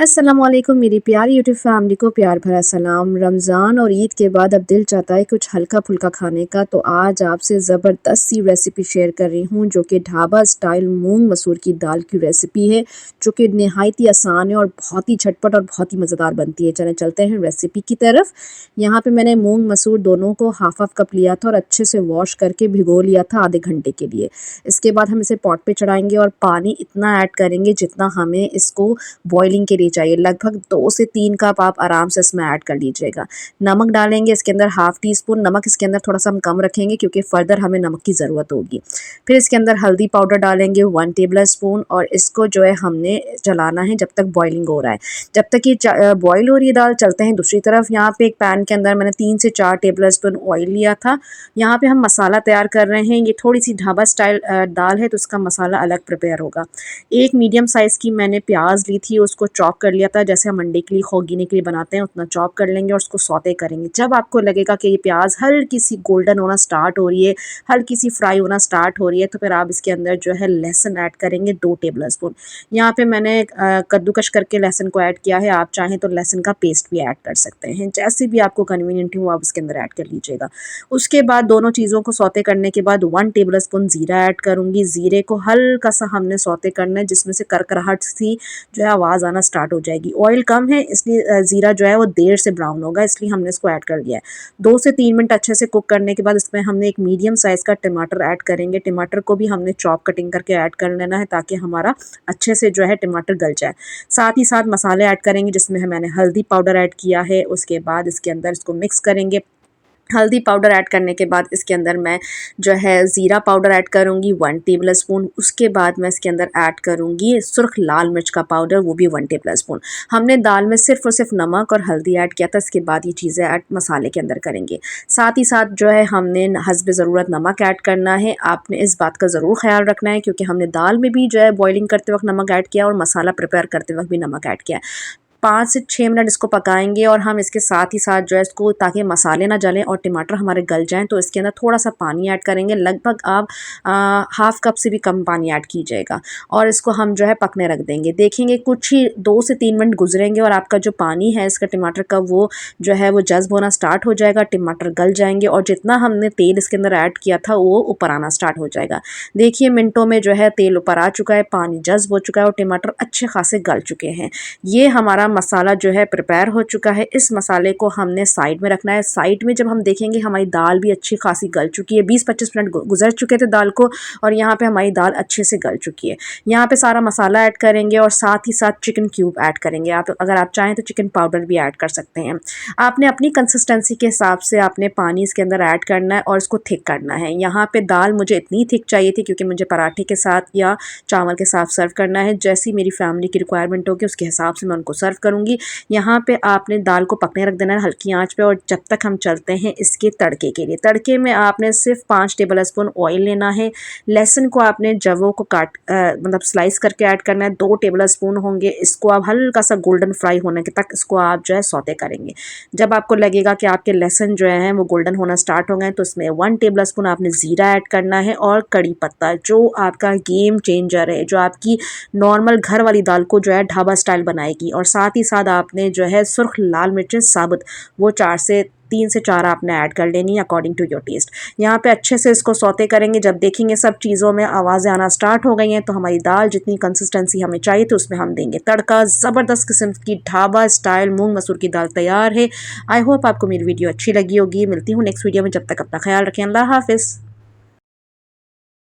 अस्सलामुअलैकुम मेरी प्यारी यूट्यूब फैमिली को प्यार भरा सलाम। रमज़ान और ईद के बाद अब दिल चाहता है कुछ हल्का फुल्का खाने का, तो आज आपसे ज़बरदस्त सी रेसिपी शेयर कर रही हूँ जो कि ढाबा स्टाइल मूंग मसूर की दाल की रेसिपी है, जो कि नहायत ही आसान है और बहुत ही झटपट और बहुत ही मज़ेदार बनती है। चलें चलते हैं रेसिपी की तरफ। यहाँ पे मैंने मूंग मसूर दोनों को हाफ हाफ कप लिया था और अच्छे से वॉश करके भिगो लिया था आधे घंटे के लिए। इसके बाद हम इसे पॉट पे चढ़ाएंगे और पानी इतना ऐड करेंगे जितना हमें इसको बॉइलिंग के लिए चाहिए। लगभग 2 से 3 कप आप आराम से इसमें ऐड कर लीजिएगा। नमक डालेंगे इसके अंदर हाफ़ टी स्पून। नमक इसके अंदर थोड़ा-सा हम कम रखेंगे क्योंकि फ़र्दर हमें नमक की ज़रूरत होगी। फिर इसके अंदर हल्दी पाउडर डालेंगे 1 टेबल स्पून और इसको जो है हमने चलाना है जब तक बॉइलिंग हो रहा है। जब तक ये बॉयल हो रही है दाल, चलते हैं दूसरी तरफ। यहाँ पे एक पैन के अंदर मैंने 3 से 4 टेबल स्पून ऑयल लिया था। यहाँ पे हम मसाला तैयार कर रहे हैं। ये थोड़ी-सी ढाबा स्टाइल दाल है तो इसका मसाला अलग प्रिपेयर होगा। एक मीडियम साइज़ की मैंने प्याज ली थी, उसको चॉप कर लिया था। जैसे हम अंडे के लिए खोगीने के लिए बनाते हैं उतना चॉप कर लेंगे और उसको सौते करेंगे। जब आपको लगेगा कि ये प्याज हल्की सी गोल्डन होना स्टार्ट हो रही है, हल्की सी फ्राई होना स्टार्ट हो रही है, तो फिर आप इसके अंदर जो है लहसुन ऐड करेंगे 2 टेबल स्पून। यहाँ पे मैंने कद्दूकश करके लहसुन को ऐड किया है। आप चाहें तो लहसुन का पेस्ट भी ऐड कर सकते हैं। जैसे भी आपको कन्वीनियंट हो आप इसके अंदर ऐड कर लीजिएगा। उसके बाद दोनों चीज़ों को सौते करने के बाद 1 टेबल स्पून ज़ीरा ऐड करूँगी। ज़ीरे को हल्का सा हमने सौते करना है जिसमें से करकराहट सी जो है आवाज़ आना स्टार्ट हो जाएगी। ऑयल कम है इसलिए ज़ीरा जो है वो देर से ब्राउन होगा, इसलिए हमने इसको ऐड कर लिया है। 2 से 3 मिनट अच्छे से कुक करने के बाद इसमें हमने एक मीडियम साइज़ का टमाटर ऐड करेंगे। टमाटर को भी हमने चॉप कटिंग करके ऐड कर लेना है ताकि हमारा अच्छे से जो है टमाटर गल जाए। साथ ही साथ मसाले ऐड करेंगे जिसमें मैंने हल्दी पाउडर ऐड किया है। उसके बाद इसके अंदर इसको मिक्स करेंगे। हल्दी पाउडर ऐड करने के बाद इसके अंदर मैं जो है ज़ीरा पाउडर ऐड करूँगी 1 टेबल स्पून। उसके बाद मैं इसके अंदर ऐड करूँगी सुर्ख लाल मिर्च का पाउडर, वो भी 1 टेबल स्पून। हमने दाल में सिर्फ़ और सिर्फ नमक और हल्दी ऐड किया था, इसके बाद ये चीज़ें ऐड मसाले के अंदर करेंगे। साथ ही साथ जो है हमने हस्ब ज़रूरत नमक ऐड करना है। आपने इस बात का ज़रूर ख़्याल रखना है क्योंकि हमने दाल में भी जो है बॉइलिंग करते वक्त नमक ऐड किया और मसाला प्रिपेयर करते वक्त भी नमक ऐड किया। 5 से 6 मिनट इसको पकाएंगे और हम इसके साथ ही साथ जो है इसको, ताकि मसाले ना जलें और टमाटर हमारे गल जाएं, तो इसके अंदर थोड़ा सा पानी ऐड करेंगे। लगभग आप हाफ़ कप से भी कम पानी ऐड कीजिएगा और इसको हम जो है पकने रख देंगे। देखेंगे कुछ ही 2 से 3 मिनट गुजरेंगे और आपका जो पानी है इसका टमाटर का वो जो है वो जज्ब होना स्टार्ट हो जाएगा, टमाटर गल जाएंगे और जितना हमने तेल इसके अंदर ऐड किया था वो ऊपर आना स्टार्ट हो जाएगा। देखिए मिनटों में जो है तेल ऊपर आ चुका है, पानी जज्ब हो चुका है और टमाटर अच्छे खासे गल चुके हैं। ये हमारा मसाला जो है प्रिपेयर हो चुका है। इस मसाले को हमने साइड में रखना है। साइड में जब हम देखेंगे हमारी दाल भी अच्छी खासी गल चुकी है। 20-25 मिनट गुजर चुके थे दाल को और यहाँ पे हमारी दाल अच्छे से गल चुकी है। यहाँ पे सारा मसाला ऐड करेंगे और साथ ही साथ चिकन क्यूब ऐड करेंगे। आप अगर आप चाहें तो चिकन पाउडर भी ऐड कर सकते हैं। आपने अपनी कंसिस्टेंसी के हिसाब से आपने पानी इसके अंदर ऐड करना है और इसको थिक करना है। यहाँ पे दाल मुझे इतनी थिक चाहिए थी क्योंकि मुझे पराठे के साथ या चावल के साथ सर्व करना है। जैसी मेरी फैमिली की रिक्वायरमेंट होगी उसके हिसाब से मैं उनको सर्व करूँगी। यहाँ पे आपने दाल को पकने रख देना है हल्की आंच पे और जब तक हम चलते हैं इसके तड़के के लिए। तड़के में आपने सिर्फ 5 टेबल स्पून ऑयल लेना है। लहसुन को आपने जवों को मतलब स्लाइस करके ऐड करना है, 2 टेबल स्पून होंगे। इसको आप हल्का सा गोल्डन फ्राई होने के तक इसको आप जो है सौते करेंगे। जब आपको लगेगा कि आपके लहसुन जो है वो गोल्डन होना स्टार्ट हो गए तो इसमें 1 टेबल स्पून आपने ज़ीरा ऐड करना है और कड़ी पत्ता, जो आपका गेम चेंजर है, जो आपकी नॉर्मल घर वाली दाल को जो है ढाबा स्टाइल बनाएगी। और साथ ही साथ आपने जो है सुर्ख लाल मिर्चें साबुत वो 3 से 4 आपने ऐड कर लेनी है अकॉर्डिंग टू योर टेस्ट। यहाँ पे अच्छे से इसको सौते करेंगे। जब देखेंगे सब चीज़ों में आवाज़ें आना स्टार्ट हो गई हैं तो हमारी दाल जितनी कंसिस्टेंसी हमें चाहिए तो उसमें हम देंगे तड़का। ज़बरदस्त किस्म की ढाबा स्टाइल मूंग मसूर की दाल तैयार है। आई होप आपको मेरी वीडियो अच्छी लगी होगी। मिलती हूँ नेक्स्ट वीडियो में, जब तक अपना ख्याल रखें। अल्लाह हाफिज़।